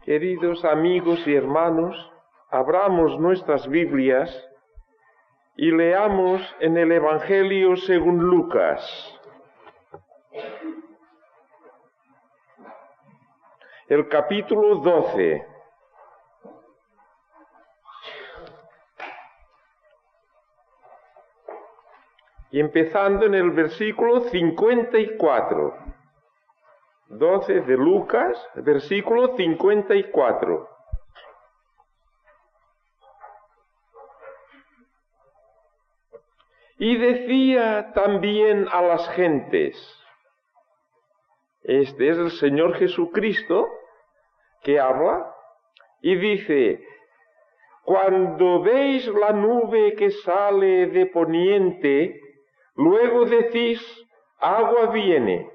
Queridos amigos y hermanos, abramos nuestras Biblias y leamos en el Evangelio según Lucas. El capítulo 12. Y empezando en el versículo 54. 12 de Lucas, versículo 54. Y decía también a las gentes, este es el Señor Jesucristo que habla, y dice, cuando veis la nube que sale de poniente, luego decís, agua viene.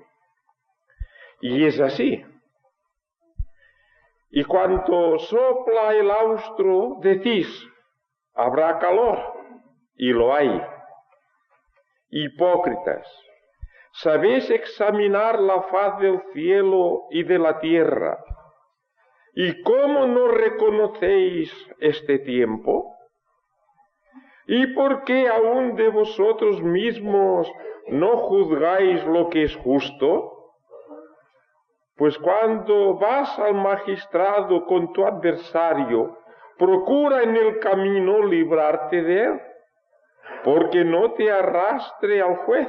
Y es así. Y cuando sopla el austro, decís, habrá calor, y lo hay. Hipócritas, sabéis examinar la faz del cielo y de la tierra, ¿y cómo no reconocéis este tiempo? ¿Y por qué aún de vosotros mismos no juzgáis lo que es justo? Pues cuando vas al magistrado con tu adversario, procura en el camino librarte de él, porque no te arrastre al juez,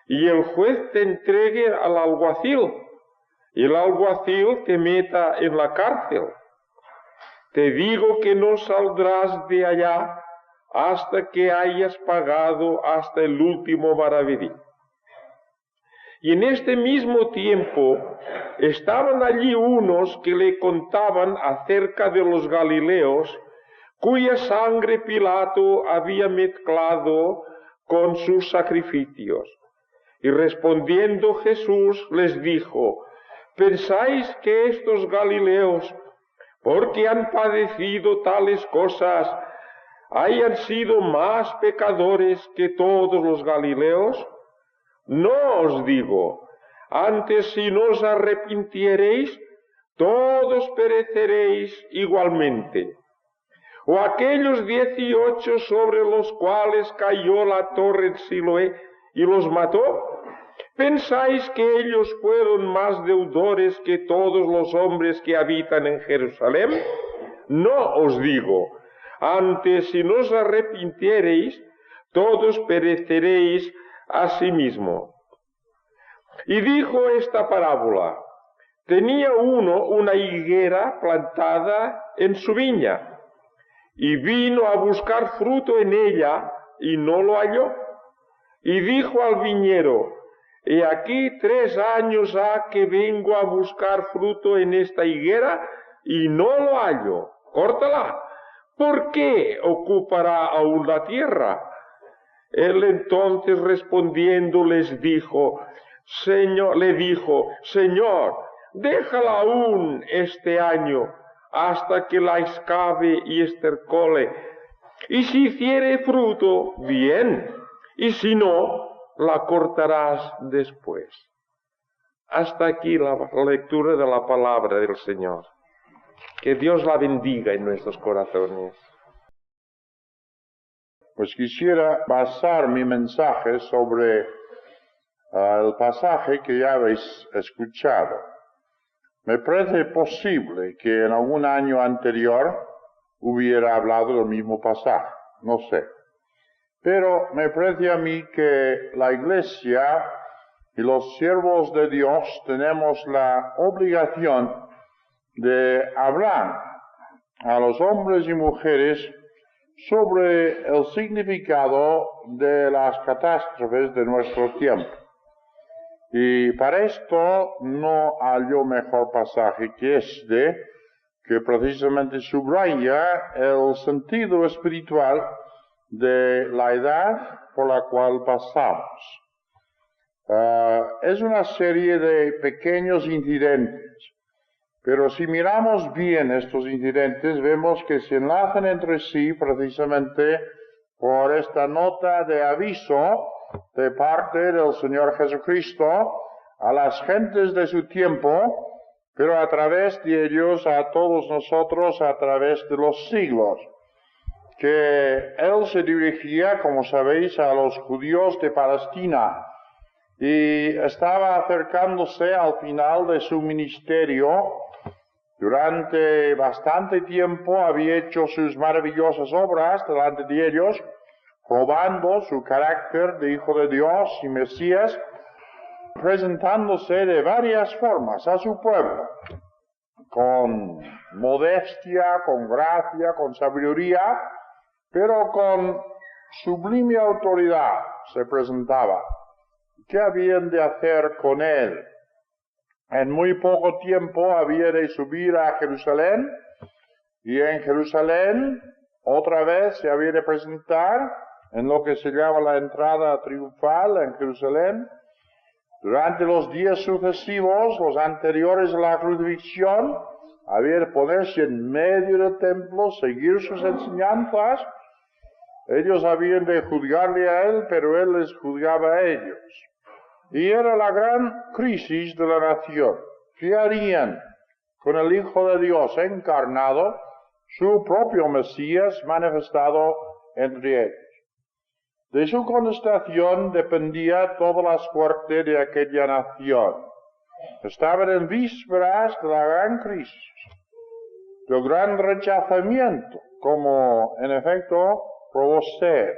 y el juez te entregue al alguacil, y el alguacil te meta en la cárcel. Te digo que no saldrás de allá hasta que hayas pagado hasta el último maravedí. Y en este mismo tiempo estaban allí unos que le contaban acerca de los Galileos, cuya sangre Pilato había mezclado con sus sacrificios. Y respondiendo Jesús les dijo, ¿pensáis que estos Galileos, porque han padecido tales cosas, hayan sido más pecadores que todos los Galileos? No os digo, antes si no os arrepintiereis, todos pereceréis igualmente. O aquellos 18 sobre los cuales cayó la torre en Siloé y los mató, ¿pensáis que ellos fueron más deudores que todos los hombres que habitan en Jerusalén? No os digo, antes si no os arrepintiereis, todos pereceréis asimismo. Y dijo esta parábola, tenía uno una higuera plantada en su viña, y vino a buscar fruto en ella, y no lo halló. Y dijo al viñero, he aquí 3 años ha que vengo a buscar fruto en esta higuera, y no lo hallo. Córtala, ¿por qué ocupará aún la tierra? Él entonces respondiendo le dijo, Señor, déjala aún este año, hasta que la excave y estercole, y si hiciere fruto, bien, y si no, la cortarás después. Hasta aquí la lectura de la palabra del Señor. Que Dios la bendiga en nuestros corazones. Pues quisiera basar mi mensaje sobre el pasaje que ya habéis escuchado. Me parece posible que en algún año anterior hubiera hablado del mismo pasaje, no sé. Pero me parece a mí que la Iglesia y los siervos de Dios tenemos la obligación de hablar a los hombres y mujeres sobre el significado de las catástrofes de nuestro tiempo. Y para esto no hallo mejor pasaje que este, que precisamente subraya el sentido espiritual de la edad por la cual pasamos. Es una serie de pequeños incidentes, pero si miramos bien estos incidentes, vemos que se enlazan entre sí precisamente por esta nota de aviso de parte del Señor Jesucristo a las gentes de su tiempo pero a través de ellos a todos nosotros a través de los siglos, que Él se dirigía, como sabéis, a los judíos de Palestina y estaba acercándose al final de su ministerio. Durante bastante tiempo había hecho sus maravillosas obras delante de ellos, probando su carácter de Hijo de Dios y Mesías, presentándose de varias formas a su pueblo, con modestia, con gracia, con sabiduría, pero con sublime autoridad se presentaba. ¿Qué habían de hacer con él? En muy poco tiempo había de subir a Jerusalén, y en Jerusalén otra vez se había de presentar en lo que se llama la entrada triunfal en Jerusalén. Durante los días sucesivos, los anteriores a la crucifixión, había de ponerse en medio del templo, seguir sus enseñanzas. Ellos habían de juzgarle a él, pero él les juzgaba a ellos. Y era la gran crisis de la nación. ¿Qué harían con el Hijo de Dios encarnado, su propio Mesías manifestado entre ellos? De su contestación dependía toda la suerte de aquella nación. Estaban en vísperas de la gran crisis, del gran rechazamiento, como en efecto probó ser,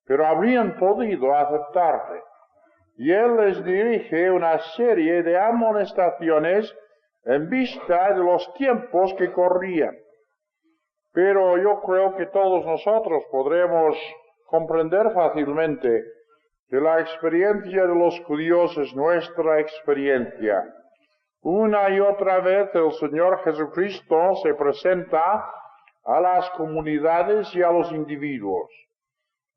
pero habrían podido aceptarle. Y él les dirige una serie de amonestaciones en vista de los tiempos que corrían. Pero yo creo que todos nosotros podremos comprender fácilmente que la experiencia de los judíos es nuestra experiencia. Una y otra vez el Señor Jesucristo se presenta a las comunidades y a los individuos.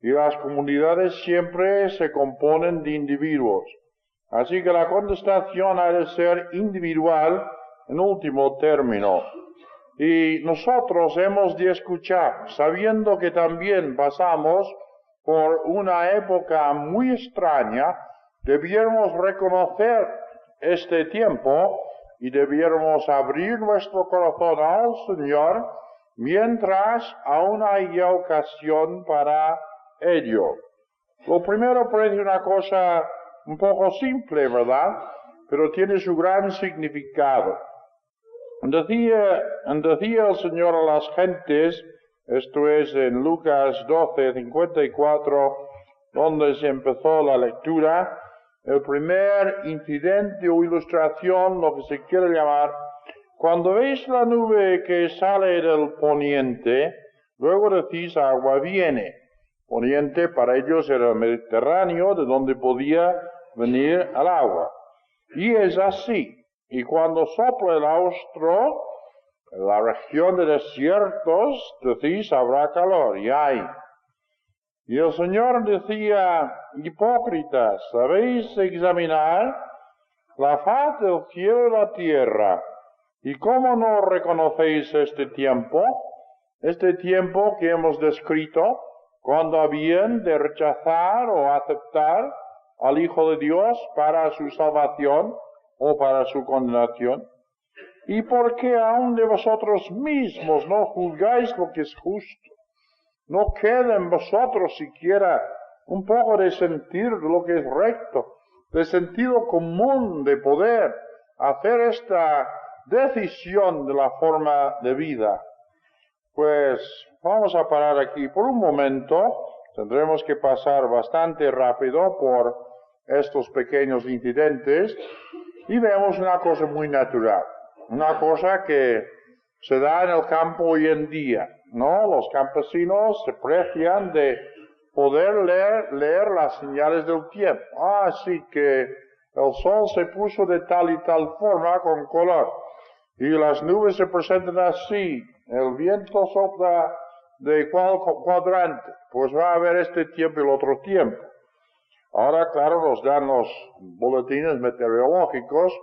Y las comunidades siempre se componen de individuos. Así que la contestación ha de ser individual en último término. Y nosotros hemos de escuchar, sabiendo que también pasamos por una época muy extraña, debiéramos reconocer este tiempo y debiéramos abrir nuestro corazón al Señor mientras aún haya ocasión para ello. Lo primero parece una cosa un poco simple, ¿verdad? Pero tiene su gran significado. Decía el Señor a las gentes, esto es en Lucas 12:54, donde se empezó la lectura, el primer incidente o ilustración, lo que se quiere llamar, cuando veis la nube que sale del poniente, luego decís agua viene. Poniente para ellos era el Mediterráneo, de donde podía venir el agua. Y es así. Y cuando sopla el austro, en la región de desiertos, decís habrá calor, y hay. Y el Señor decía, hipócritas, ¿sabéis examinar la faz del cielo y la tierra? ¿Y cómo no reconocéis este tiempo? Este tiempo que hemos descrito, cuando habían de rechazar o aceptar al Hijo de Dios para su salvación o para su condenación. ¿Y por qué aún de vosotros mismos no juzgáis lo que es justo? ¿No queda en vosotros siquiera un poco de sentir de lo que es recto, de sentido común, de poder hacer esta decisión de la forma de vida? Pues vamos a parar aquí por un momento. Tendremos que pasar bastante rápido por estos pequeños incidentes y vemos una cosa muy natural, una cosa que se da en el campo hoy en día, ¿no? Los campesinos se precian de poder leer las señales del tiempo. Sí, que el sol se puso de tal y tal forma con color y las nubes se presentan así, el viento sopla de cuál cuadrante, pues va a haber este tiempo y el otro tiempo. Ahora, claro, nos dan los boletines meteorológicos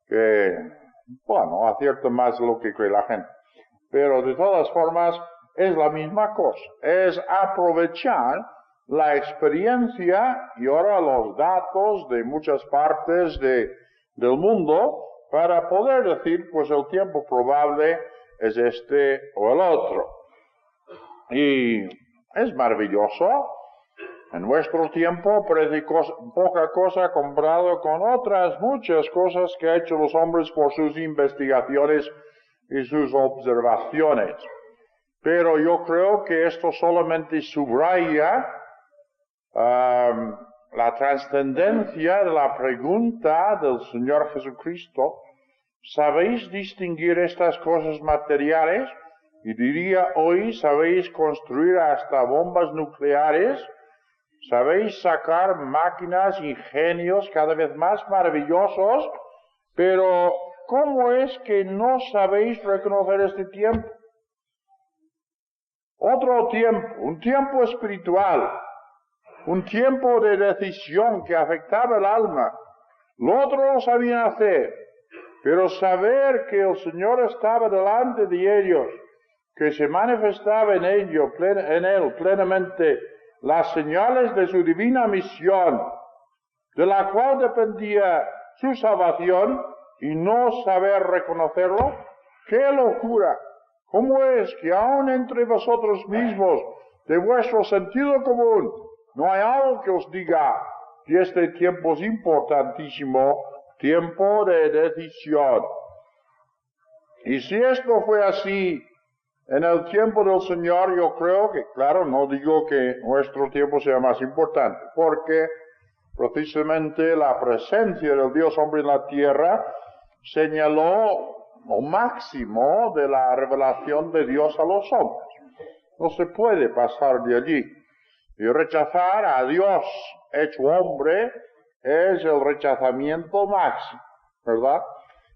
que, bueno, aciertan más de lo que cree la gente. Pero de todas formas, es la misma cosa. Es aprovechar la experiencia y ahora los datos de muchas partes del mundo para poder decir, pues el tiempo probable es este o el otro. Y es maravilloso. En nuestro tiempo parece poca cosa comparado con otras muchas cosas que han hecho los hombres por sus investigaciones y sus observaciones. Pero yo creo que esto solamente subraya la trascendencia de la pregunta del Señor Jesucristo. ¿Sabéis distinguir estas cosas materiales? Y diría hoy, ¿sabéis construir hasta bombas nucleares? ¿Sabéis sacar máquinas, ingenios cada vez más maravillosos? Pero, ¿cómo es que no sabéis reconocer este tiempo? Otro tiempo, un tiempo espiritual, un tiempo de decisión que afectaba el alma. Lo otro lo sabían hacer, pero saber que el Señor estaba delante de ellos, que se manifestaba en él plenamente las señales de su divina misión, de la cual dependía su salvación, y no saber reconocerlo. ¡Qué locura! ¿Cómo es que aún entre vosotros mismos, de vuestro sentido común, no hay algo que os diga que este tiempo es importantísimo, tiempo de decisión? Y si esto fue así en el tiempo del Señor, yo creo que, claro, no digo que nuestro tiempo sea más importante, porque precisamente la presencia del Dios hombre en la tierra señaló lo máximo de la revelación de Dios a los hombres. No se puede pasar de allí. Y rechazar a Dios hecho hombre es el rechazamiento máximo, ¿verdad?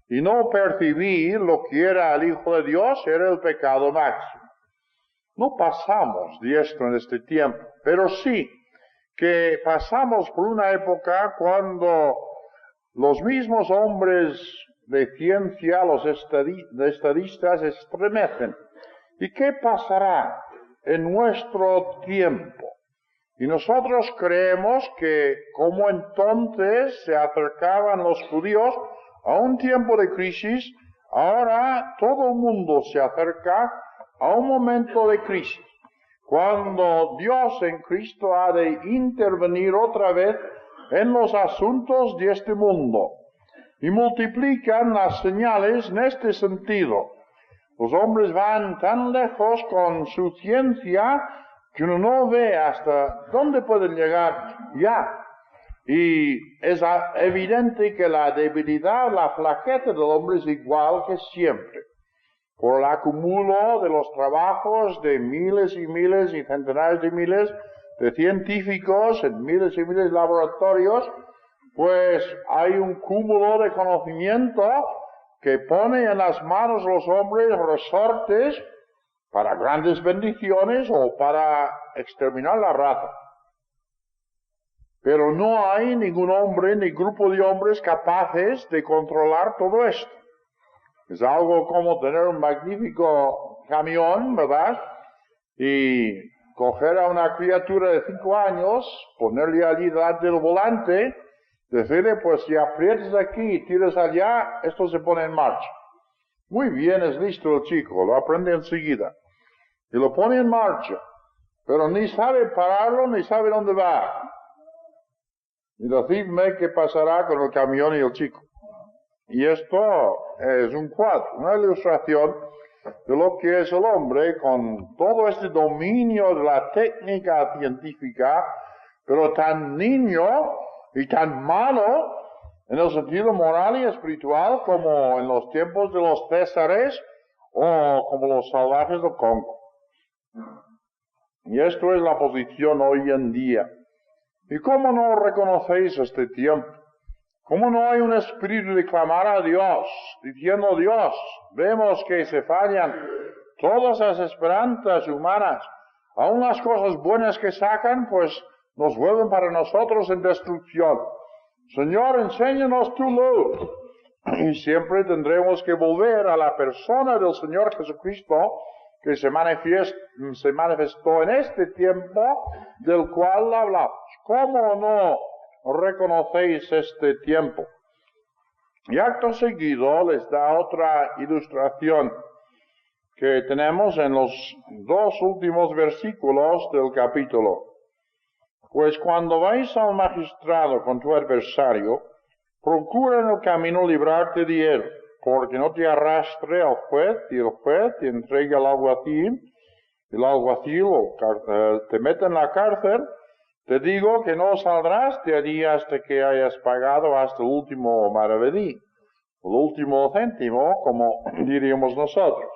Y no percibir lo que era el Hijo de Dios era el pecado máximo. No pasamos de esto en este tiempo, pero sí que pasamos por una época cuando los mismos hombres de ciencia, los estadistas, estremecen. ¿Y qué pasará en nuestro tiempo? Y nosotros creemos que como entonces se acercaban los judíos a un tiempo de crisis, ahora todo el mundo se acerca a un momento de crisis, cuando Dios en Cristo ha de intervenir otra vez en los asuntos de este mundo. Y multiplican las señales en este sentido. Los hombres van tan lejos con su ciencia que uno no ve hasta dónde pueden llegar ya. Y es evidente que la debilidad, la flaqueza del hombre es igual que siempre. Por el acumulo de los trabajos de miles y miles y centenares de miles de científicos en miles y miles de laboratorios, pues hay un cúmulo de conocimiento que pone en las manos de los hombres resortes para grandes bendiciones o para exterminar la raza. Pero no hay ningún hombre ni grupo de hombres capaces de controlar todo esto. Es algo como tener un magnífico camión, ¿verdad? Y coger a una criatura de 5 años, ponerle allí delante del volante, decirle, pues si aprietas aquí y tiras allá, esto se pone en marcha. Muy bien, es listo el chico, lo aprende enseguida. Y lo pone en marcha, pero ni sabe pararlo, ni sabe dónde va. Y decidme qué pasará con el camión y el chico. Y esto es un cuadro, una ilustración de lo que es el hombre con todo este dominio de la técnica científica, pero tan niño y tan malo en el sentido moral y espiritual como en los tiempos de los Césares o como los salvajes del Congo. Y esto es la posición hoy en día. ¿Y cómo no reconocéis este tiempo? ¿Cómo no hay un espíritu de clamar a Dios, diciendo, Dios, vemos que se fallan todas las esperanzas humanas, aun las cosas buenas que sacan, pues nos vuelven para nosotros en destrucción. Señor, enséñanos tu luz. Y siempre tendremos que volver a la persona del Señor Jesucristo, que se manifestó en este tiempo del cual hablamos. ¿Cómo no reconocéis este tiempo? Y acto seguido les da otra ilustración que tenemos en los 2 últimos versículos del capítulo. Pues cuando vais al magistrado con tu adversario, procura en el camino librarte de él, porque no te arrastre al juez, y el juez te entregue al alguacil, y el alguacil te mete en la cárcel. Te digo que no saldrás de allí hasta que hayas pagado hasta el último maravedí, el último céntimo, como diríamos nosotros.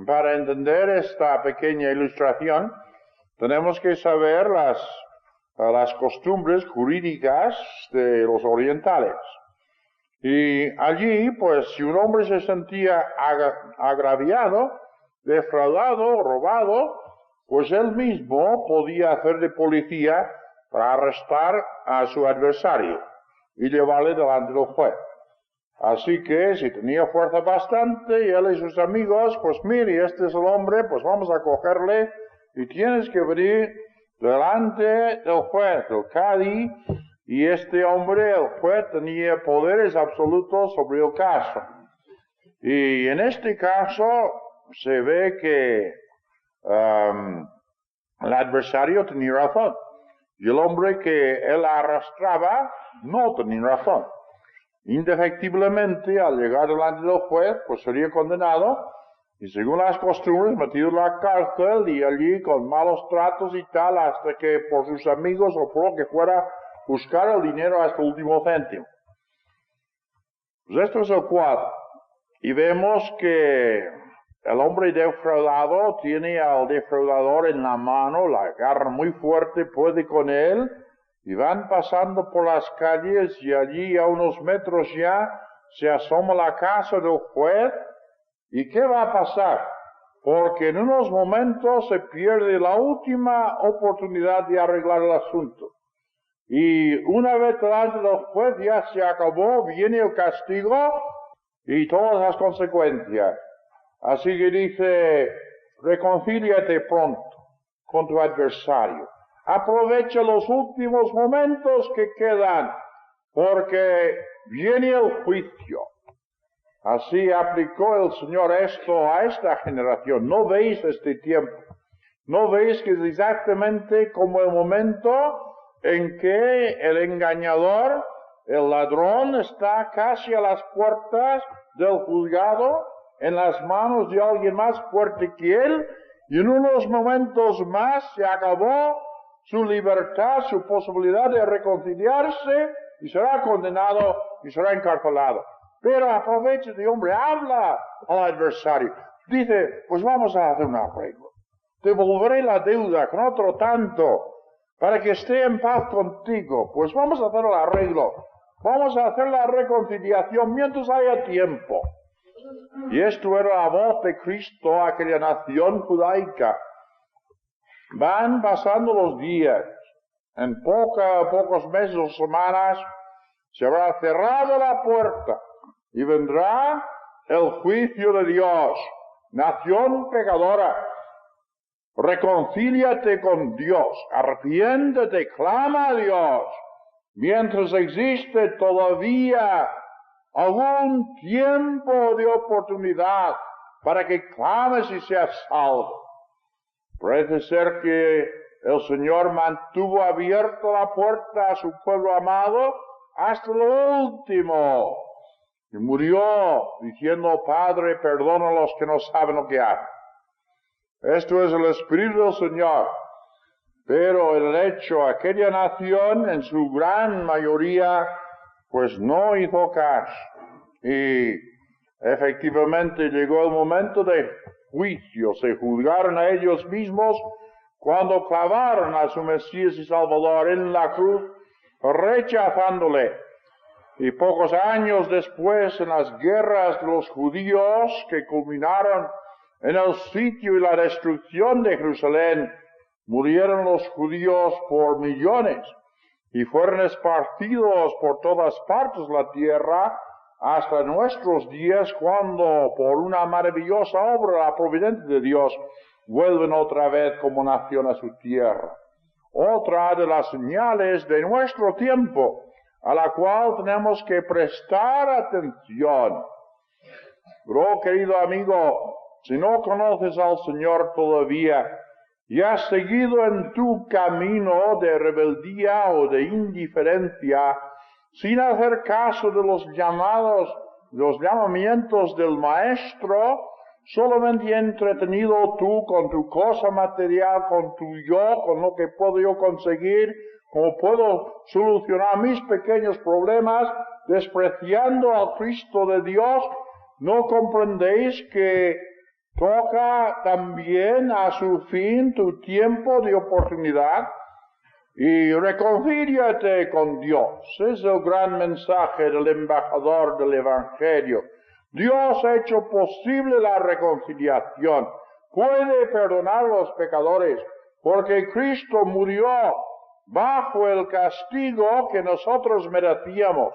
Para entender esta pequeña ilustración, tenemos que saber las costumbres jurídicas de los orientales. Y allí, pues, si un hombre se sentía agraviado, defraudado, robado, pues él mismo podía hacer de policía para arrestar a su adversario y llevarle delante del juez. Así que si tenía fuerza bastante, y él y sus amigos, pues mire, este es el hombre, pues vamos a cogerle y tienes que venir delante del juez, del cadi, y este hombre, el juez, tenía poderes absolutos sobre el caso. Y en este caso se ve que el adversario tenía razón, y el hombre que él arrastraba no tenía razón. Indefectiblemente, al llegar delante del juez, pues sería condenado, y según las costumbres, metido en la cárcel, y allí con malos tratos y tal, hasta que por sus amigos o por lo que fuera, buscar el dinero hasta el último céntimo. Pues esto es el cuadro. Y vemos que el hombre defraudado tiene al defraudador en la mano, la agarra muy fuerte, puede con él, y van pasando por las calles, y allí a unos metros ya se asoma la casa del juez. ¿Y qué va a pasar? Porque en unos momentos se pierde la última oportunidad de arreglar el asunto. Y una vez delante del juez ya se acabó, viene el castigo y todas las consecuencias. Así que dice, reconcíliate pronto con tu adversario. Aprovecha los últimos momentos que quedan, porque viene el juicio. Así aplicó el Señor esto a esta generación. ¿No veis este tiempo? ¿No veis que es exactamente como el momento en que el engañador, el ladrón, está casi a las puertas del juzgado, en las manos de alguien más fuerte que él, y en unos momentos más se acabó su libertad, su posibilidad de reconciliarse, y será condenado y será encarcelado? Pero aprovecha de hombre, habla al adversario. Dice, pues vamos a hacer un arreglo. Devolveré la deuda con otro tanto para que esté en paz contigo. Pues vamos a hacer el arreglo. Vamos a hacer la reconciliación mientras haya tiempo. Y esto era la voz de Cristo a aquella nación judaica. Van pasando los días. En pocos meses o semanas se habrá cerrado la puerta. Y vendrá el juicio de Dios. Nación pecadora, reconcíliate con Dios, arrepiéntete, clama a Dios, mientras existe todavía algún tiempo de oportunidad para que clames y seas salvo. Parece ser que el Señor mantuvo abierta la puerta a su pueblo amado hasta lo último. Y murió diciendo, Padre, perdona a los que no saben lo que hacen. Esto es el Espíritu del Señor. Pero el hecho, aquella nación en su gran mayoría, pues no hizo caso. Y efectivamente llegó el momento de juicio. Se juzgaron a ellos mismos cuando clavaron a su Mesías y Salvador en la cruz, rechazándole. Y pocos años después, en las guerras de los judíos que culminaron en el sitio y la destrucción de Jerusalén, murieron los judíos por millones y fueron esparcidos por todas partes de la tierra hasta nuestros días, cuando por una maravillosa obra providente de Dios vuelven otra vez como nación a su tierra. Otra de las señales de nuestro tiempo, a la cual tenemos que prestar atención. Pero, querido amigo, si no conoces al Señor todavía y has seguido en tu camino de rebeldía o de indiferencia, sin hacer caso de los llamamientos del Maestro, solamente entretenido tú con tu cosa material, con tu yo, con lo que puedo yo conseguir, cómo puedo solucionar mis pequeños problemas, despreciando al Cristo de Dios, ¿no comprendéis que toca también a su fin tu tiempo de oportunidad? Y reconcíliate con Dios. Es el gran mensaje del embajador del Evangelio. Dios ha hecho posible la reconciliación. Puede perdonar a los pecadores porque Cristo murió bajo el castigo que nosotros merecíamos.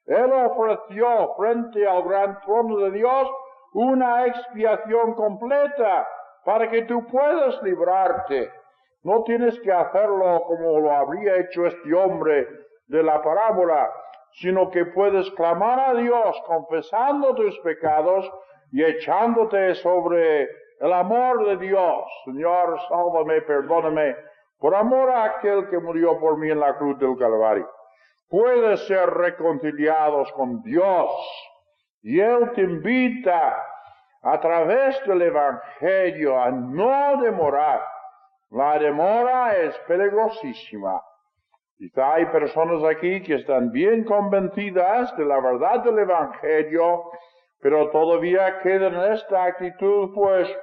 Él ofreció frente al gran trono de Dios una expiación completa para que tú puedas librarte. No tienes que hacerlo como lo habría hecho este hombre de la parábola, sino que puedes clamar a Dios confesando tus pecados y echándote sobre el amor de Dios. Señor, sálvame, perdóname, por amor a aquel que murió por mí en la cruz del Calvario. Puedes ser reconciliados con Dios y Él te invita a través del Evangelio a no demorar. La demora es peligrosísima. Quizá hay personas aquí que están bien convencidas de la verdad del Evangelio, pero todavía quedan en esta actitud, pues,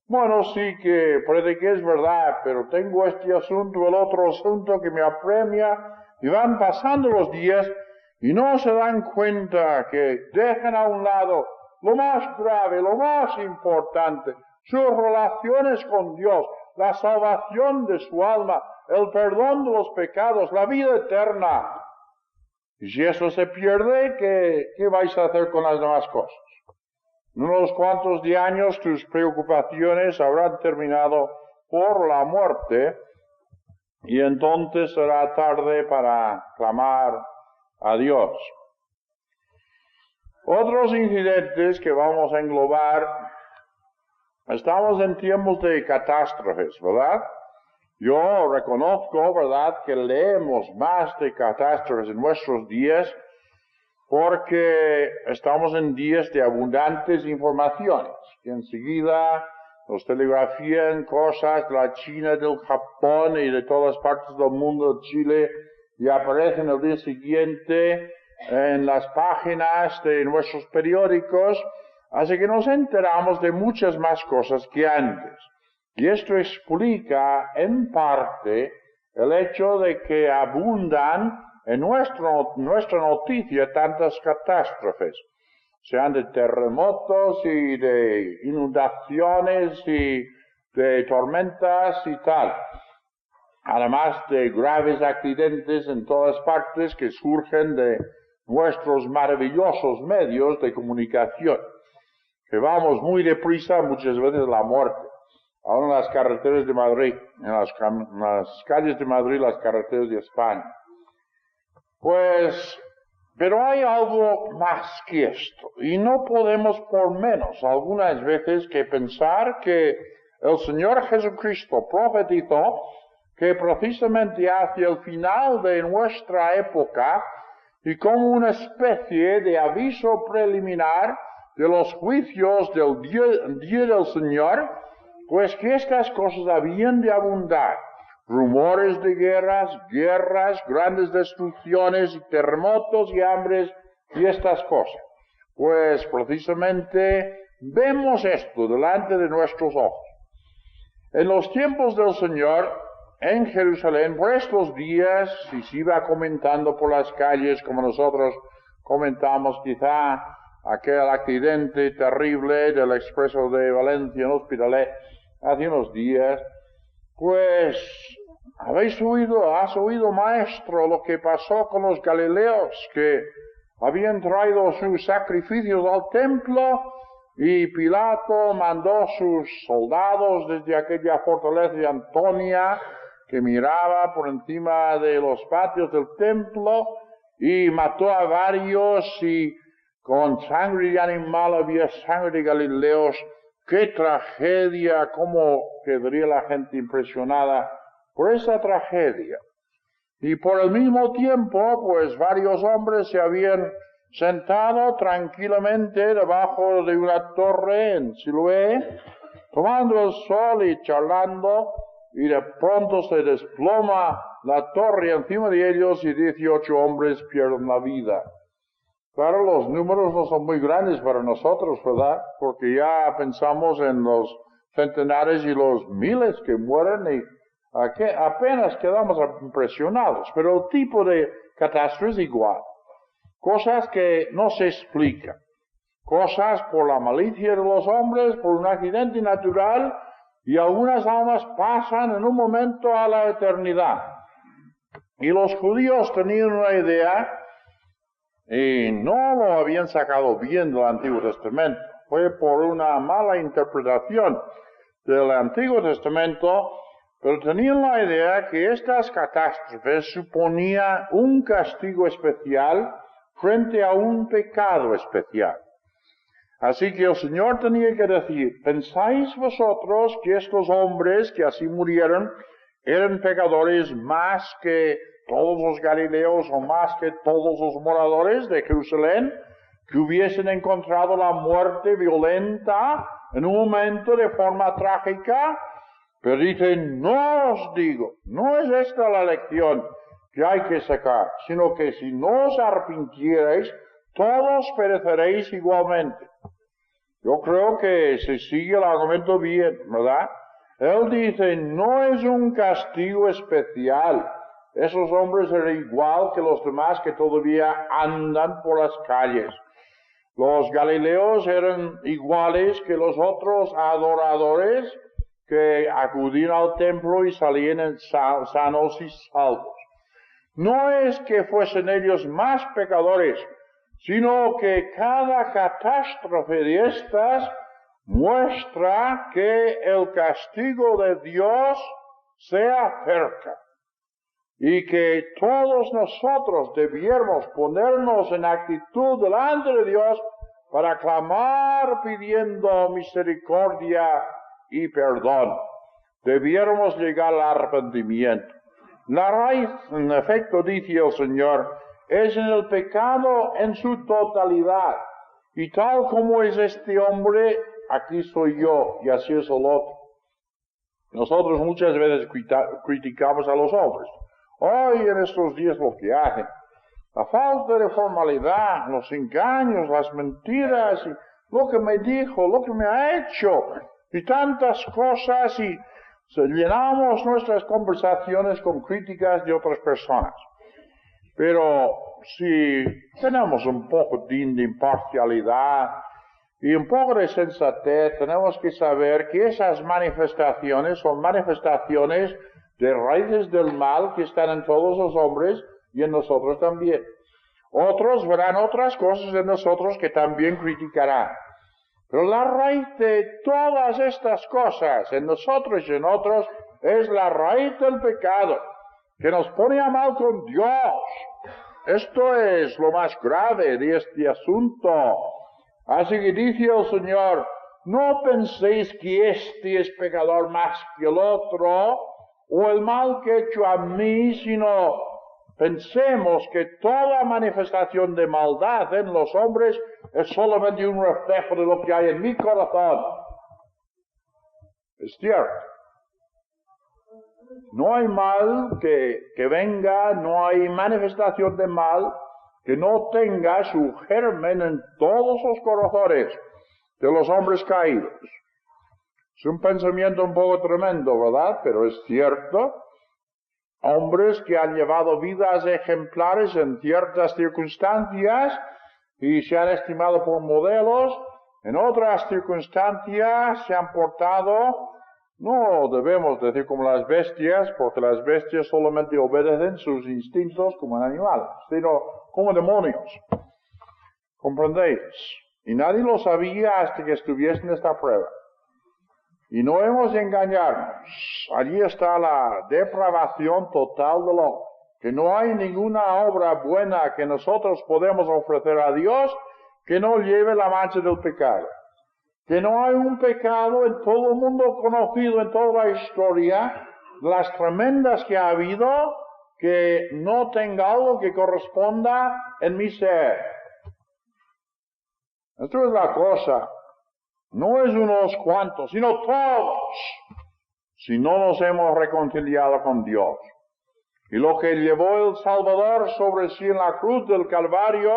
bueno, sí que puede que es verdad, pero tengo este asunto, el otro asunto que me apremia, y van pasando los días y no se dan cuenta que dejan a un lado lo más grave, lo más importante, sus relaciones con Dios, la salvación de su alma, el perdón de los pecados, la vida eterna. Y si eso se pierde, ¿qué vais a hacer con las demás cosas? En unos cuantos de años tus preocupaciones habrán terminado por la muerte y entonces será tarde para clamar a Dios. Otros incidentes que vamos a englobar. Estamos en tiempos de catástrofes, ¿verdad? Yo reconozco, ¿verdad?, que leemos más de catástrofes en nuestros días porque estamos en días de abundantes informaciones, que enseguida nos telegrafían cosas de la China, del Japón y de todas partes del mundo, de Chile, y aparecen el día siguiente en las páginas de nuestros periódicos. Así que nos enteramos de muchas más cosas que antes. Y esto explica, en parte, el hecho de que abundan en nuestra noticia tantas catástrofes, sean de terremotos y de inundaciones y de tormentas y tal. Además de graves accidentes en todas partes que surgen de nuestros maravillosos medios de comunicación. Que vamos muy deprisa, muchas veces a la muerte. Ahora en las carreteras de Madrid, en las calles de Madrid, las carreteras de España. Pues, pero hay algo más que esto. Y no podemos por menos algunas veces que pensar que el Señor Jesucristo profetizó que precisamente hacia el final de nuestra época y como una especie de aviso preliminar de los juicios del día del Señor, pues que estas cosas habían de abundar. Rumores de guerras, grandes destrucciones, y terremotos y hambres y estas cosas. Pues precisamente vemos esto delante de nuestros ojos. En los tiempos del Señor, en Jerusalén, por estos días, si se iba comentando por las calles, como nosotros comentamos quizá, aquel accidente terrible del expreso de Valencia en Hospitalet hace unos días, pues has oído, maestro, lo que pasó con los galileos que habían traído sus sacrificios al templo y Pilato mandó sus soldados desde aquella fortaleza de Antonia que miraba por encima de los patios del templo y mató a varios y con sangre de animal había sangre de Galileos. ¡Qué tragedia! ¿Cómo quedaría la gente impresionada por esa tragedia? Y por el mismo tiempo, pues varios hombres se habían sentado tranquilamente debajo de una torre en Siloé, tomando el sol y charlando, y de pronto se desploma la torre encima de ellos y 18 hombres pierden la vida. Claro, los números no son muy grandes para nosotros, ¿verdad? Porque ya pensamos en los centenares y los miles que mueren y apenas quedamos impresionados. Pero el tipo de catástrofe es igual. Cosas que no se explican. Cosas por la malicia de los hombres, por un accidente natural, y algunas almas pasan en un momento a la eternidad. Y los judíos tenían una idea y no lo habían sacado bien del Antiguo Testamento. Fue por una mala interpretación del Antiguo Testamento, pero tenían la idea que estas catástrofes suponían un castigo especial frente a un pecado especial. Así que el Señor tenía que decir, ¿pensáis vosotros que estos hombres que así murieron eran pecadores más que todos los galileos o más que todos los moradores de Jerusalén, que hubiesen encontrado la muerte violenta en un momento de forma trágica? Pero dice, no os digo, no es esta la lección que hay que sacar, sino que si no os arrepintierais, todos pereceréis igualmente. Yo creo que se sigue el argumento bien, ¿verdad? Él dice, no es un castigo especial. Esos hombres eran igual que los demás que todavía andan por las calles. Los galileos eran iguales que los otros adoradores que acudían al templo y salían sanos y salvos. No es que fuesen ellos más pecadores, sino que cada catástrofe de estas muestra que el castigo de Dios se acerca y que todos nosotros debiéramos ponernos en actitud delante de Dios para clamar pidiendo misericordia y perdón. Debiéramos llegar al arrepentimiento. La raíz, en efecto, dice el Señor, es en el pecado en su totalidad. Y tal como es este hombre, aquí soy yo y así es el otro. Nosotros muchas veces criticamos a los hombres. Hoy en estos días lo que hacen, la falta de formalidad, los engaños, las mentiras, y lo que me dijo, lo que me ha hecho, y tantas cosas, y llenamos nuestras conversaciones con críticas de otras personas. Pero si tenemos un poco de imparcialidad y un poco de sensatez, tenemos que saber que esas manifestaciones son manifestaciones de raíces del mal que están en todos los hombres y en nosotros también. Otros verán otras cosas en nosotros que también criticarán. Pero la raíz de todas estas cosas en nosotros y en otros es la raíz del pecado, que nos pone a mal con Dios. Esto es lo más grave de este asunto. Así que dice el Señor, no penséis que este es pecador más que el otro, o el mal que he hecho a mí, sino pensemos que toda manifestación de maldad en los hombres es solamente un reflejo de lo que hay en mi corazón. Es cierto. No hay mal que venga, no hay manifestación de mal que no tenga su germen en todos los corazones de los hombres caídos. Es un pensamiento un poco tremendo, ¿verdad? Pero es cierto. Hombres que han llevado vidas ejemplares en ciertas circunstancias y se han estimado por modelos, en otras circunstancias se han portado, no debemos decir como las bestias, porque las bestias solamente obedecen sus instintos como animales, sino como demonios. ¿Comprendéis? Y nadie lo sabía hasta que estuviese en esta prueba. Y no hemos de engañarnos. Allí está la depravación total del hombre. que no hay ninguna obra buena que nosotros podemos ofrecer a Dios que no lleve la mancha del pecado. Que no hay un pecado en todo el mundo conocido, en toda la historia, las tremendas que ha habido, que no tenga algo que corresponda en mi ser. Esto es la cosa. No es unos cuantos, sino todos, si no nos hemos reconciliado con Dios. Y lo que llevó el Salvador sobre sí en la cruz del Calvario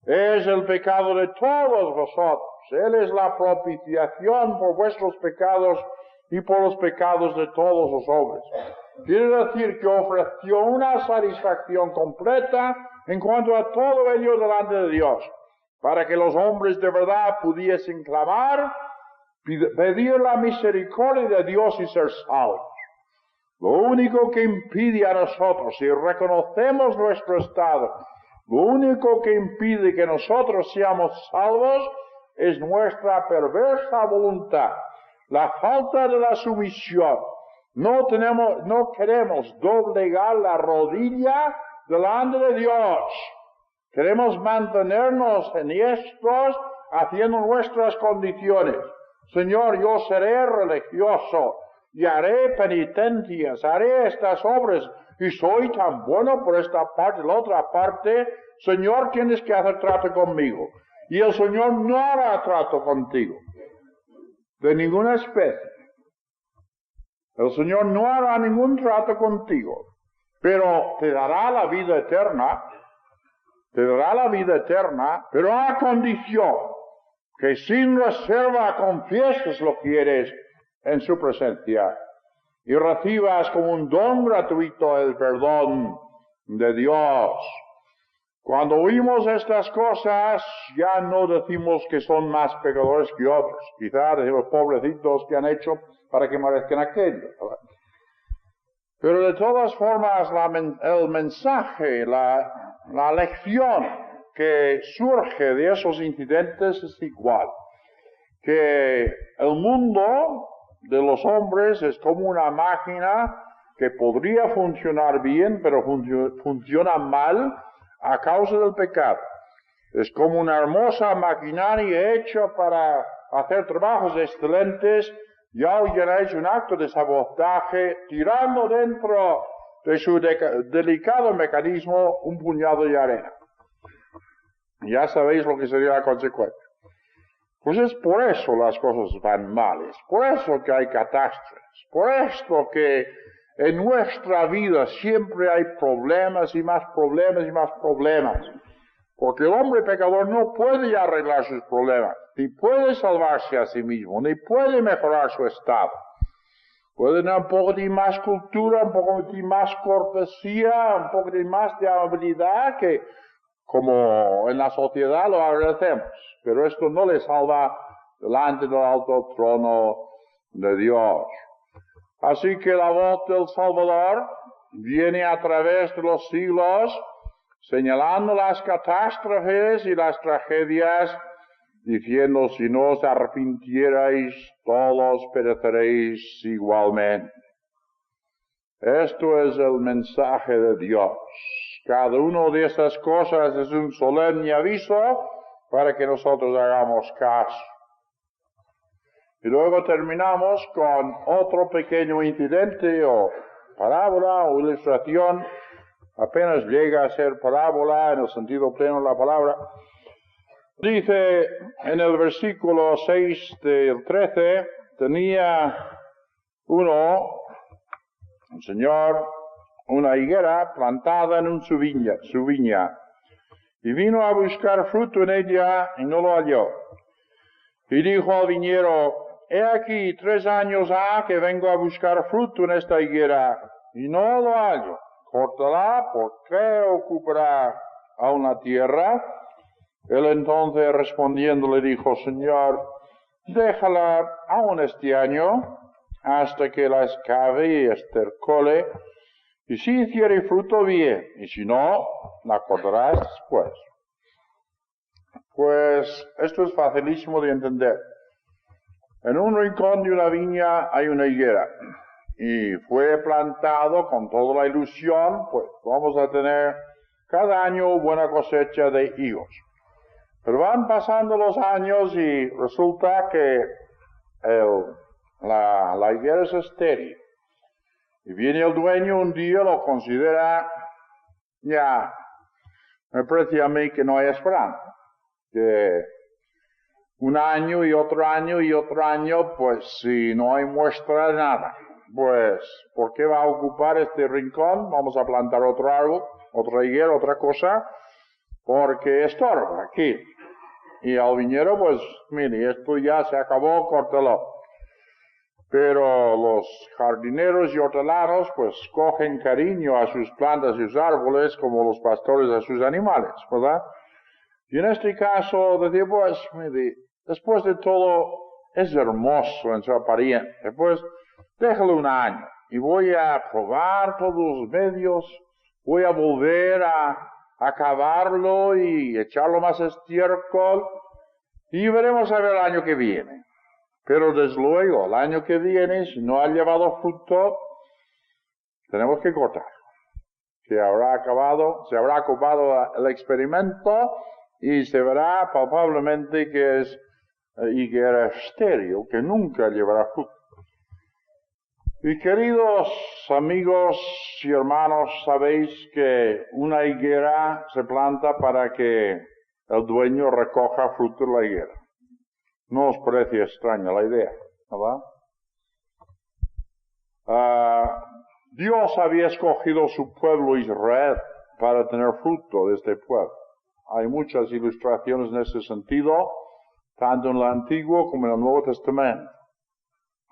es el pecado de todos vosotros. Él es la propiciación por vuestros pecados y por los pecados de todos los hombres. Quiere decir que ofreció una satisfacción completa en cuanto a todo ello delante de Dios, para que los hombres de verdad pudiesen clamar, pedir la misericordia de Dios y ser salvos. Lo único que impide a nosotros, si reconocemos nuestro estado, lo único que impide que nosotros seamos salvos es nuestra perversa voluntad, la falta de la sumisión. No queremos doblegar la rodilla delante de Dios. Queremos mantenernos enhiestos haciendo nuestras condiciones. Señor, yo seré religioso y haré penitencias, haré estas obras y soy tan bueno por esta parte, la otra parte. Señor, tienes que hacer trato conmigo. Y el Señor no hará trato contigo, de ninguna especie. El Señor no hará ningún trato contigo, pero te dará la vida eterna, pero a condición que sin reserva confieses lo que eres en su presencia y recibas como un don gratuito el perdón de Dios. Cuando oímos estas cosas, ya no decimos que son más pecadores que otros. Quizás decimos, pobrecitos que han hecho para que merezcan aquello. Pero de todas formas, el mensaje, la lección que surge de esos incidentes es igual. Que el mundo de los hombres es como una máquina que podría funcionar bien, pero funciona mal a causa del pecado. Es como una hermosa maquinaria hecha para hacer trabajos excelentes, y alguien ha hecho un acto de sabotaje tirando dentro de su delicado mecanismo un puñado de arena. Ya sabéis lo que sería la consecuencia. Pues es por eso las cosas van mal, es por eso que hay catástrofes, por esto que en nuestra vida siempre hay problemas y más problemas y más problemas. Porque el hombre pecador no puede arreglar sus problemas, ni puede salvarse a sí mismo, ni puede mejorar su estado. Puede tener un poco de más cultura, un poco de más cortesía, un poco de más de amabilidad, que como en la sociedad lo agradecemos. Pero esto no le salva delante del alto trono de Dios. Así que la voz del Salvador viene a través de los siglos, señalando las catástrofes y las tragedias, diciendo, si no os arrepintierais, todos pereceréis igualmente. Esto es el mensaje de Dios. Cada una de estas cosas es un solemne aviso para que nosotros hagamos caso. Y luego terminamos con otro pequeño incidente o parábola o ilustración. Apenas llega a ser parábola en el sentido pleno de la palabra. Dice en el versículo 6 del 13, tenía un señor, una higuera plantada en su viña, y vino a buscar fruto en ella y no lo halló. Y dijo al viñero, he aquí 3 años ha que vengo a buscar fruto en esta higuera y no lo hallo. Córtala, porque ocupará aún la tierra. Él entonces respondiendo le dijo, Señor, déjala aún este año hasta que la escabe y estercole, y si hiciere fruto bien, y si no, la cortarás después. Pues esto es facilísimo de entender. En un rincón de una viña hay una higuera. y fue plantado con toda la ilusión, pues vamos a tener cada año buena cosecha de higos. Pero van pasando los años y resulta que la higuera es estéril. Y viene el dueño un día, lo considera, ya, me parece a mí que no hay esperanza. Que un año y otro año y otro año, pues si no hay muestra de nada, pues ¿por qué va a ocupar este rincón? Vamos a plantar otro árbol, otra higuera, otra cosa, porque estorba aquí. Y al viñero, pues, mire, esto ya se acabó, córtalo. Pero los jardineros y hortelanos, pues, cogen cariño a sus plantas y sus árboles como los pastores a sus animales, ¿verdad? Y en este caso, decía, pues, mire, después de todo, es hermoso en su apariencia. Pues, déjalo un año y voy a probar todos los medios, voy a volver a acabarlo y echarlo más estiércol y veremos a ver el año que viene. Pero desde luego, el año que viene, si no ha llevado fruto, tenemos que cortar. Se habrá acabado el experimento y se verá palpablemente que es higuera estéril, que nunca llevará fruto. Y queridos amigos y hermanos, sabéis que una higuera se planta para que el dueño recoja fruto de la higuera. No os parece extraña la idea, ¿verdad? Dios había escogido su pueblo Israel para tener fruto de este pueblo. Hay muchas ilustraciones en ese sentido, tanto en el Antiguo como en el Nuevo Testamento.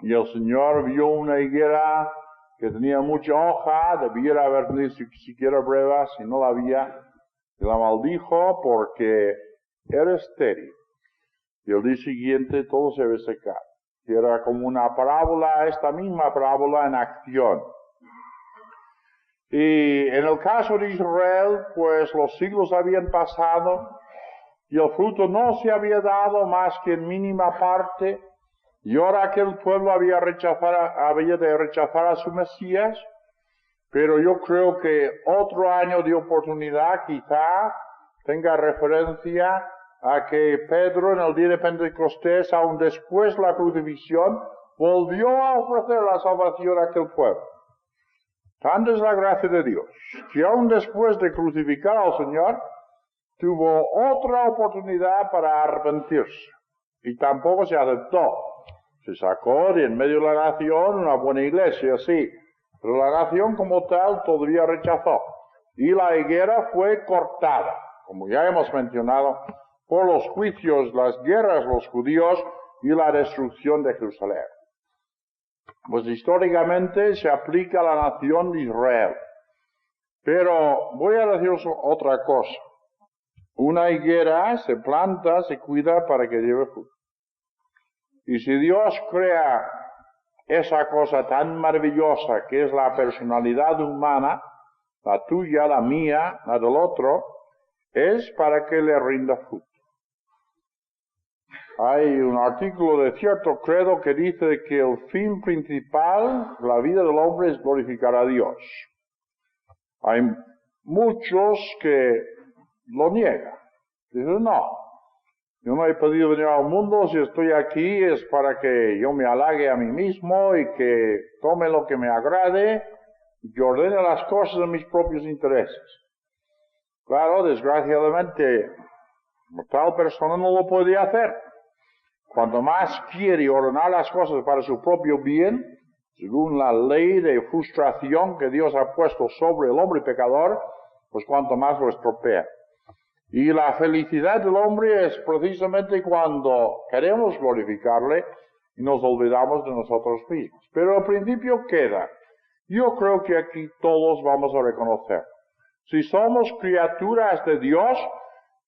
Y el Señor vio una higuera que tenía mucha hoja, debiera haber tenido siquiera brevas, y no la había, y la maldijo porque era estéril. Y el día siguiente todo se había secado. Y era como una parábola, esta misma parábola en acción. Y en el caso de Israel, pues los siglos habían pasado y el fruto no se había dado más que en mínima parte. Y ahora aquel pueblo había de rechazar a su Mesías, pero yo creo que otro año de oportunidad quizá tenga referencia a que Pedro en el día de Pentecostés, aún después de la crucifixión, volvió a ofrecer la salvación a aquel pueblo. Tanta es la gracia de Dios, que aún después de crucificar al Señor, tuvo otra oportunidad para arrepentirse, y tampoco se aceptó. Se sacó de en medio de la nación una buena iglesia, sí, pero la nación como tal todavía rechazó. Y la higuera fue cortada, como ya hemos mencionado, por los juicios, las guerras, los judíos y la destrucción de Jerusalén. Pues históricamente se aplica a la nación de Israel. Pero voy a deciros otra cosa. Una higuera se planta, se cuida para que lleve fruto. Y si Dios crea esa cosa tan maravillosa que es la personalidad humana, la tuya, la mía, la del otro, es para que le rinda fruto. Hay un artículo de cierto credo que dice que el fin principal de la vida del hombre es glorificar a Dios. Hay muchos que lo niegan. Dicen, no, yo no he podido venir al mundo, si estoy aquí es para que yo me halague a mí mismo y que tome lo que me agrade y que ordene las cosas en mis propios intereses. Claro, desgraciadamente, tal persona no lo puede hacer. Cuanto más quiere ordenar las cosas para su propio bien, según la ley de frustración que Dios ha puesto sobre el hombre pecador, pues cuanto más lo estropea. Y la felicidad del hombre es precisamente cuando queremos glorificarle y nos olvidamos de nosotros mismos. Pero al principio queda. Yo creo que aquí todos vamos a reconocer. Si somos criaturas de Dios,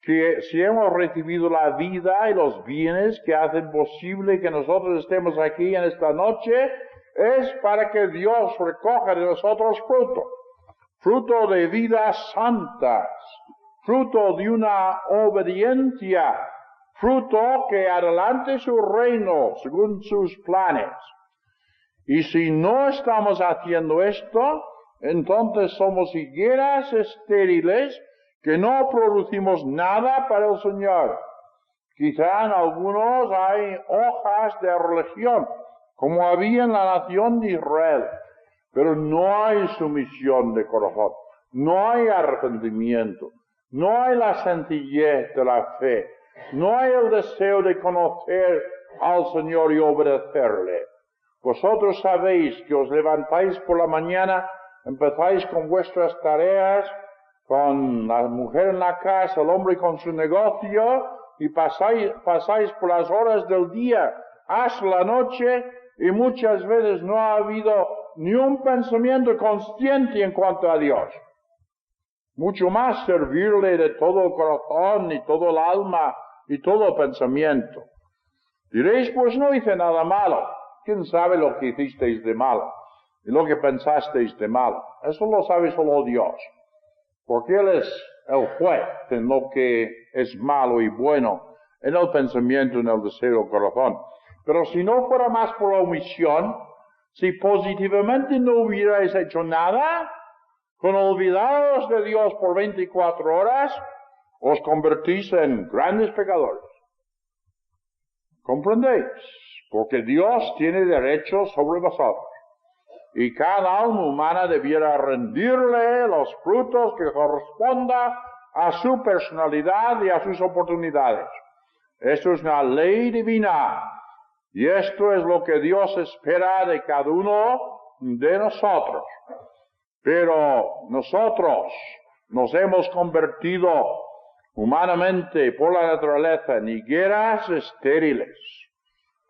que si hemos recibido la vida y los bienes que hacen posible que nosotros estemos aquí en esta noche, es para que Dios recoja de nosotros fruto. Fruto de vidas santas. Fruto de una obediencia. Fruto que adelante su reino según sus planes. Y si no estamos haciendo esto, entonces somos higueras estériles que no producimos nada para el Señor. Quizá en algunos hay hojas de religión, como había en la nación de Israel, pero no hay sumisión de corazón, no hay arrepentimiento, no hay la sencillez de la fe, no hay el deseo de conocer al Señor y obedecerle. Vosotros sabéis que os levantáis por la mañana, empezáis con vuestras tareas, con la mujer en la casa, el hombre con su negocio, y pasáis por las horas del día hasta la noche, y muchas veces no ha habido ni un pensamiento consciente en cuanto a Dios. Mucho más servirle de todo el corazón y todo el alma y todo el pensamiento. Diréis, pues no hice nada malo. ¿Quién sabe lo que hicisteis de malo y lo que pensasteis de malo? Eso lo sabe solo Dios, porque Él es el juez en lo que es malo y bueno, en el pensamiento, en el deseo del corazón. Pero si no fuera más por la omisión, si positivamente no hubierais hecho nada, con olvidaros de Dios por 24 horas, os convertís en grandes pecadores. ¿Comprendéis? Porque Dios tiene derecho sobre vosotros. Y cada alma humana debiera rendirle los frutos que corresponda a su personalidad y a sus oportunidades. Esto es una ley divina. Y esto es lo que Dios espera de cada uno de nosotros. Pero nosotros nos hemos convertido humanamente por la naturaleza en higueras estériles.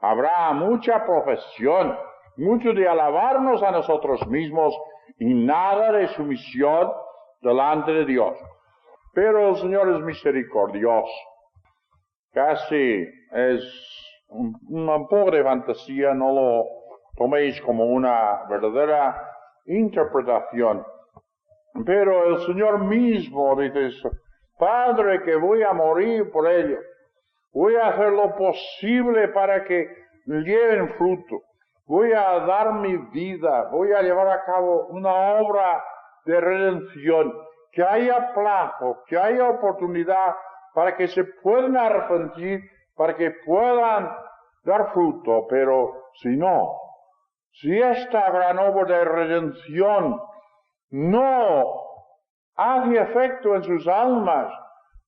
Habrá mucha profesión, mucho de alabarnos a nosotros mismos y nada de sumisión delante de Dios. Pero el Señor es misericordioso. Casi es una pobre fantasía, no lo toméis como una verdadera interpretación. Pero el Señor mismo dice, Padre, que voy a morir por ellos. Voy a hacer lo posible para que lleven fruto. Voy a dar mi vida. Voy a llevar a cabo una obra de redención. Que haya plazo, que haya oportunidad para que se puedan arrepentir, para que puedan dar fruto. Pero si no, si esta gran obra de redención no hace efecto en sus almas,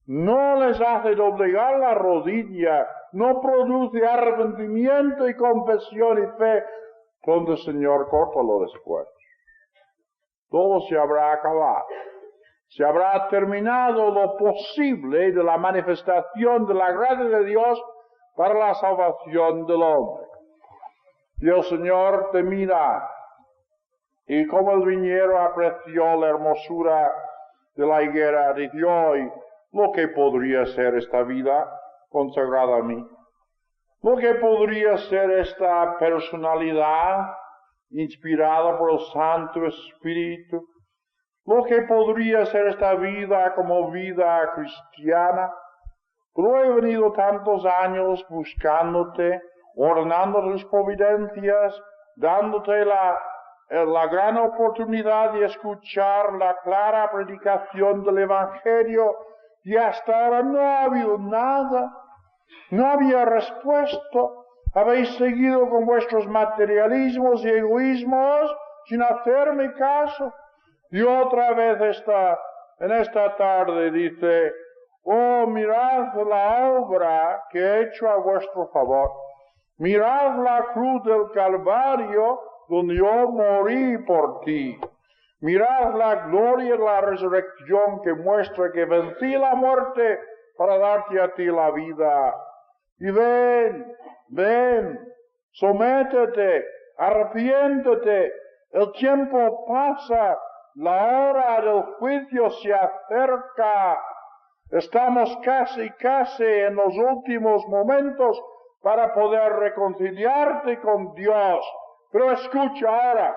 no les hace doblegar la rodilla, no produce arrepentimiento y confesión y fe, donde Señor, córtalo después. Todo se habrá acabado. Se habrá terminado lo posible de la manifestación de la gracia de Dios para la salvación del hombre. Y el Señor te mira, y como el viñero apreció la hermosura de la higuera, dice hoy, lo que podría ser esta vida consagrada a mí, lo que podría ser esta personalidad inspirada por el Santo Espíritu, lo que podría ser esta vida como vida cristiana. Pero he venido tantos años buscándote, ordenando tus providencias, dándote la gran oportunidad de escuchar la clara predicación del Evangelio, y hasta ahora no ha habido nada, no había respuesta. Habéis seguido con vuestros materialismos y egoísmos sin hacerme caso. Y otra vez en esta tarde dice, oh, mirad la obra que he hecho a vuestro favor. Mirad la cruz del Calvario donde yo morí por ti. Mirad la gloria de la resurrección que muestra que vencí la muerte para darte a ti la vida. Y ven, sométete, arrepiéntete. El tiempo pasa, la hora del juicio se acerca. Estamos casi en los últimos momentos para poder reconciliarte con Dios. Pero escucha ahora,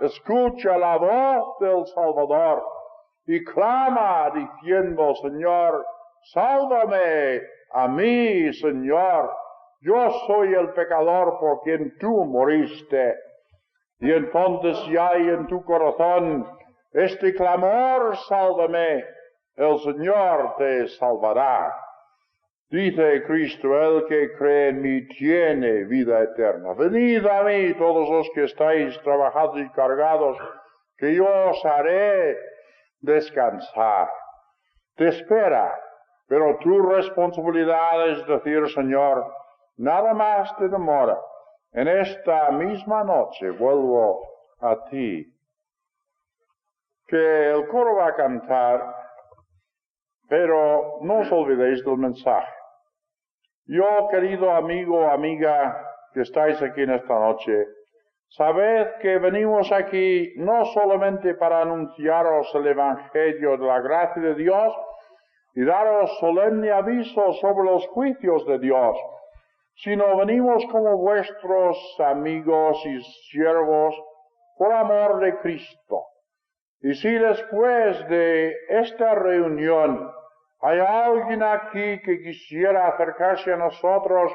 escucha la voz del Salvador y clama diciendo, Señor, sálvame a mí, Señor. yo soy el pecador por quien tú moriste. Y entonces ya hay en tu corazón este clamor, sálvame, el Señor te salvará. Dice Cristo, el que cree en mí tiene vida eterna. Venid a mí todos los que estáis trabajados y cargados, que yo os haré descansar. Te espera, pero tu responsabilidad es decir, Señor, nada más te demora. En esta misma noche vuelvo a ti. Que el coro va a cantar, pero no os olvidéis del mensaje. Yo, querido amigo o amiga que estáis aquí en esta noche, sabed que venimos aquí no solamente para anunciaros el Evangelio de la gracia de Dios y daros solemne aviso sobre los juicios de Dios, sino venimos como vuestros amigos y siervos por amor de Cristo. Y si después de esta reunión hay alguien aquí que quisiera acercarse a nosotros,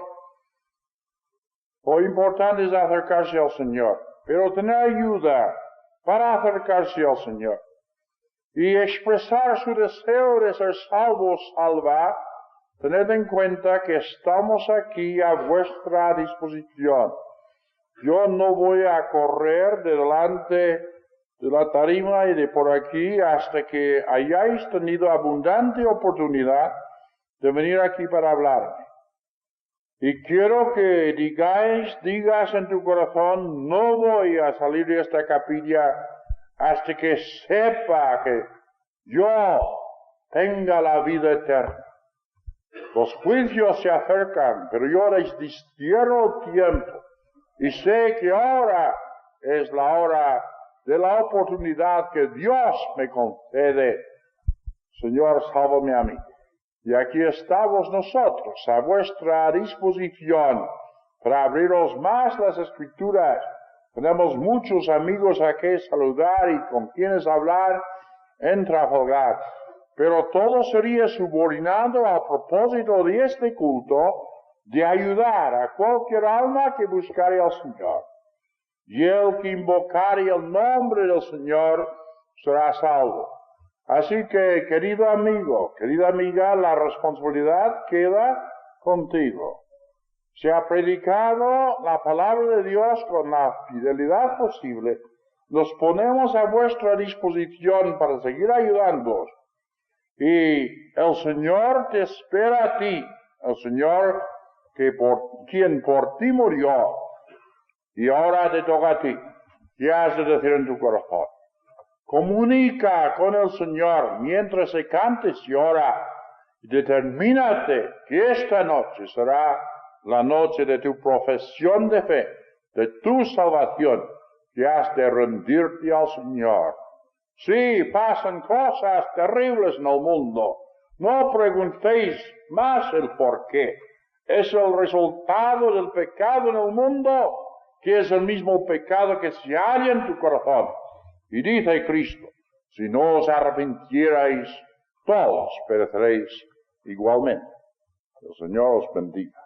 lo importante es acercarse al Señor, pero tener ayuda para acercarse al Señor y expresar su deseo de ser salvo o salva. Tened en cuenta que estamos aquí a vuestra disposición. Yo no voy a correr de delante de la tarima y de por aquí hasta que hayáis tenido abundante oportunidad de venir aquí para hablarme. Y quiero que digas en tu corazón, no voy a salir de esta capilla hasta que sepa que yo tenga la vida eterna. Los juicios se acercan, pero yo les distierro el tiempo y sé que ahora es la hora de la oportunidad que Dios me concede. Señor, sálvame a mí. Y aquí estamos nosotros a vuestra disposición para abriros más las Escrituras. Tenemos muchos amigos a que saludar y con quienes hablar en Trafalgar. Pero todo sería subordinado al propósito de este culto de ayudar a cualquier alma que buscare al Señor. Y el que invocare el nombre del Señor será salvo. Así que, querido amigo, querida amiga, la responsabilidad queda contigo. Se ha predicado la palabra de Dios con la fidelidad posible. Nos ponemos a vuestra disposición para seguir ayudándoos. Y el Señor te espera a ti, el Señor quien por ti murió, y ahora te toca a ti. ¿Qué has de decir en tu corazón? Comunica con el Señor mientras se cante y ora, y determínate que esta noche será la noche de tu profesión de fe, de tu salvación, que has de rendirte al Señor. Sí, pasan cosas terribles en el mundo. No preguntéis más el por qué. Es el resultado del pecado en el mundo, que es el mismo pecado que se halla en tu corazón. Y dice Cristo, si no os arrepintierais, todos pereceréis igualmente. El Señor os bendiga.